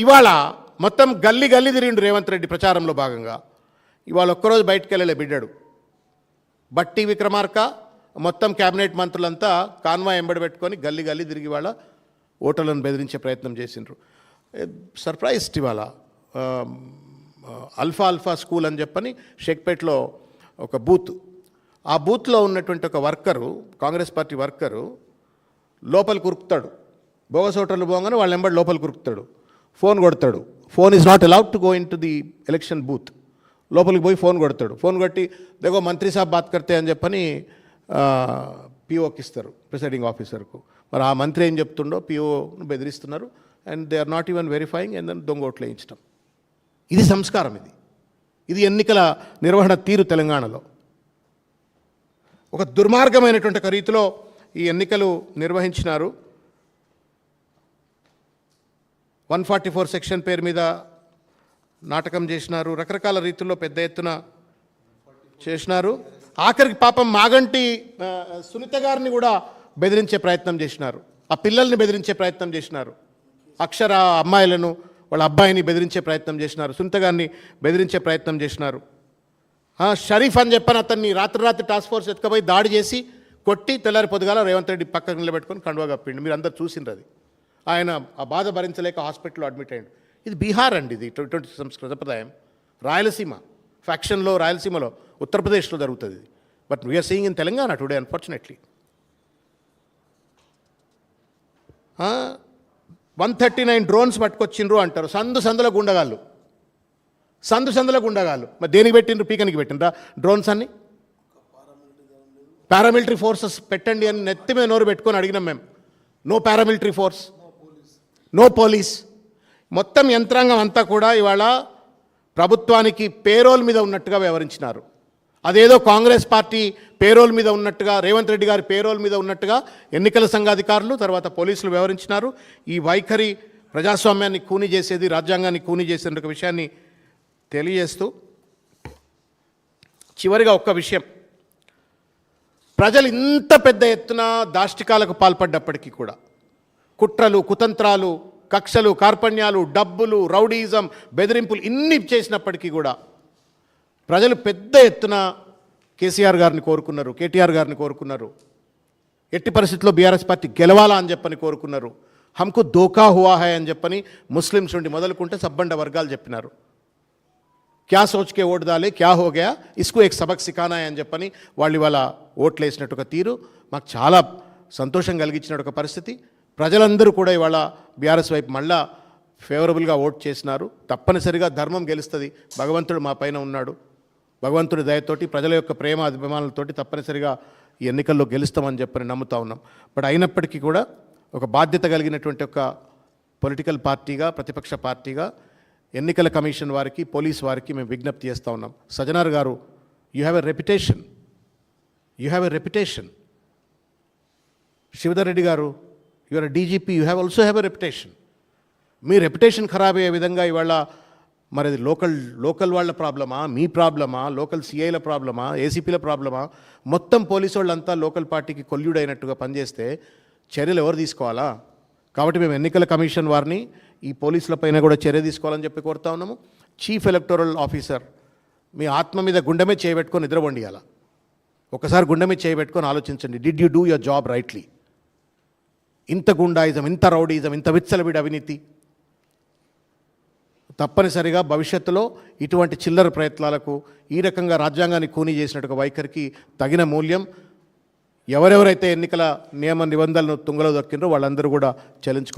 ఇవాళ మొత్తం గల్లీ గల్లీ తిరిగిండు రేవంత్ రెడ్డి ప్రచారంలో భాగంగా. ఇవాళ ఒక్కరోజు బయటకు వెళ్ళలే బిడ్డాడు. బట్టి విక్రమార్క మొత్తం క్యాబినెట్ మంత్రులంతా కాన్వాయ్ ఎంబడి పెట్టుకొని గల్లీ గల్లీ తిరిగి వాళ్ళ ఓటర్లను బెదిరించే ప్రయత్నం చేసిండ్రు. సర్ప్రైజ్డ్ ఇవాళ అల్ఫా స్కూల్ అని చెప్పని షేక్పేట్లో ఒక బూత్, ఆ బూత్లో ఉన్నటువంటి ఒక వర్కరు, కాంగ్రెస్ పార్టీ వర్కరు లోపలికి ఉరుకుతాడు. బోగస్ ఓటర్లు పోగానే వాళ్ళ ఎంబడి లోపలికి ఉరుకుతాడు, ఫోన్ కొడతాడు. Phone is not allowed to go in to the election booth. లోపలికి పోయి ఫోన్ కొడతాడు. ఫోన్ కొట్టి దేగో మంత్రి సాబ్ బాత్ కర్తే అని చెప్పని పిఓకి ఇస్తారు, ప్రిసైడింగ్ ఆఫీసర్కు. మరి ఆ మంత్రి ఏం చెప్తుండో పిఓను బెదిరిస్తున్నారు. And they are not even verifying. And then దొంగ ఓట్లు వేయించడం. ఇది సంస్కారం. ఇది ఎన్నికల నిర్వహణ తీరు తెలంగాణలో. ఒక దుర్మార్గమైనటువంటి ఒక రీతిలో ఈ ఎన్నికలు నిర్వహించినారు. 144 సెక్షన్ పేరు మీద నాటకం చేసినారు. రకరకాల రీతుల్లో పెద్ద ఎత్తున చేసినారు. ఆఖరికి పాపం మాగంటి సునీత గారిని కూడా బెదిరించే ప్రయత్నం చేసినారు. ఆ పిల్లల్ని బెదిరించే ప్రయత్నం చేసినారు. అక్షర అమ్మాయిలను, వాళ్ళ అబ్బాయిని బెదిరించే ప్రయత్నం చేసినారు. సునీత గారిని బెదిరించే ప్రయత్నం చేసినారు. షరీఫ్ అని చెప్పని అతన్ని రాత్రి టాస్క్ ఫోర్స్ ఎత్తుకపోయి దాడి చేసి కొట్టి తెల్లారి పొద్దుగాల రేవంత్ రెడ్డి పక్కన నిలబెట్టుకొని కండువా కప్పిండు. మీరు అందరు చూసిండ్రు అది. ఆయన ఆ బాధ భరించలేక హాస్పిటల్లో అడ్మిట్ అయ్యాడు. ఇది బీహార్ అండి. ఇది ఇటువంటి సంప్రదాయం. రాయలసీమ ఫ్యాక్షన్లో, రాయలసీమలో, ఉత్తరప్రదేశ్లో జరుగుతుంది ఇది. But we're seeing in Telangana today unfortunately. 139 drones పట్టుకొచ్చిండ్రు అంటారు. సందుల గుండగాళ్ళు, సందుల గుండగాళ్ళు. మరి దేనికి పెట్టిండ్రు? పీకనికి పెట్టిండ్రా డ్రోన్స్ అన్ని? పారామిలిటరీ ఫోర్సెస్ పెట్టండి అని నెత్తి మీద నోరు పెట్టుకొని అడిగినాం మేము. No paramilitary force, no police. మొత్తం యంత్రాంగం అంతా కూడా ఇవాళ ప్రభుత్వానికి పేరోల్ మీద ఉన్నట్టుగా వ్యవహరించినారు. అదేదో కాంగ్రెస్ పార్టీ పేరోల్ మీద ఉన్నట్టుగా, రేవంత్ రెడ్డి గారి పేరోల్ మీద ఉన్నట్టుగా ఎన్నికల సంఘాధికారులు, తర్వాత పోలీసులు వ్యవహరించినారు. ఈ వైఖరి ప్రజాస్వామ్యాన్ని కూని చేసేది, రాజ్యాంగాన్ని కూని చేసే ఒక విషయాన్ని తెలియజేస్తూ చివరిగా ఒక్క విషయం. ప్రజలు ఇంత పెద్ద ఎత్తున దాష్టికాలకు పాల్పడ్డప్పటికీ కూడా, కుట్రలు, కుతంత్రాలు, కక్షలు, కార్పణ్యాలు, డబ్బులు, రౌడీయిజం, బెదిరింపులు ఇన్ని చేసినప్పటికీ కూడా ప్రజలు పెద్ద ఎత్తున కేసీఆర్ గారిని కోరుకున్నారు, కేటీఆర్ గారిని కోరుకున్నారు. ఎట్టి పరిస్థితుల్లో బీఆర్ఎస్ పార్టీ గెలవాలా అని చెప్పని కోరుకున్నారు. హమ్కు దోకా హువా హై అని చెప్పని ముస్లిమ్స్ నుండి మొదలుకుంటే సబ్బండ వర్గాలు చెప్పినారు. క్యా సోచ్కే ఓటు దాలే, క్యా హో గయా, ఇస్కు ఏక్ సబక్ సిఖానా అని చెప్పని వాళ్ళు ఇవాళ ఓట్లు వేసినట్టు ఒక తీరు మాకు చాలా సంతోషం కలిగించినట్టు ఒక పరిస్థితి. ప్రజలందరూ కూడా ఇవాళ బీఆర్ఎస్ వైపు మళ్ళా ఫేవరబుల్గా ఓట్ చేసినారు. తప్పనిసరిగా ధర్మం గెలుస్తుంది. భగవంతుడు మా పైన ఉన్నాడు. భగవంతుడి దయతోటి, ప్రజల యొక్క ప్రేమ అభిమానాలతోటి తప్పనిసరిగా ఈ ఎన్నికల్లో గెలుస్తామని చెప్పని నమ్ముతా ఉన్నాం. బట్ అయినప్పటికీ కూడా ఒక బాధ్యత కలిగినటువంటి ఒక పొలిటికల్ పార్టీగా, ప్రతిపక్ష పార్టీగా ఎన్నికల కమిషన్ వారికి, పోలీస్ వారికి మేము విజ్ఞప్తి చేస్తూ ఉన్నాం. Sajjanar garu, you have a reputation. Shivadhar Reddy garu, your DGP, you also have a reputation. మీ రెప్యుటేషన్ ఖరాబ్ అయ్యే విధంగా ఇవాళ మరి అది లోకల్ వాళ్ళ ప్రాబ్లమా, మీ ప్రాబ్లమా, లోకల్ సిఐల ప్రాబ్లమా, ఏసీపీల ప్రాబ్లమా? మొత్తం పోలీసు వాళ్ళంతా లోకల్ పార్టీకి కొల్యూడైనట్టుగా పనిచేస్తే చర్యలు ఎవరు తీసుకోవాలా? కాబట్టి మేము ఎన్నికల కమిషన్ వారిని, ఈ పోలీసులపైన కూడా చర్య తీసుకోవాలని చెప్పి కోరుతా ఉన్నాము. చీఫ్ ఎలక్టోరల్ ఆఫీసర్, మీ ఆత్మ మీద గుండె మీద చేయబెట్టుకొని నిద్రపోండి. అలా ఒకసారి గుండె మీద చేయబెట్టుకొని ఆలోచించండి. Did you do your job rightly? ఇంత గుండాయిజం, ఇంత రౌడీయిజం, ఇంత విచ్చలవిడి అవినీతి తప్పనిసరిగా భవిష్యత్తులో ఇటువంటి చిల్లర ప్రయత్నాలకు, ఈ రకంగా రాజ్యాంగాన్ని కూనీ చేసినట్టుగా వైఖరికి తగిన మూల్యం ఎవరెవరైతే ఎన్నికల నియమ నిబంధనలను తుంగలో దొక్కిండ్రో వాళ్ళందరూ కూడా చెల్లించుకో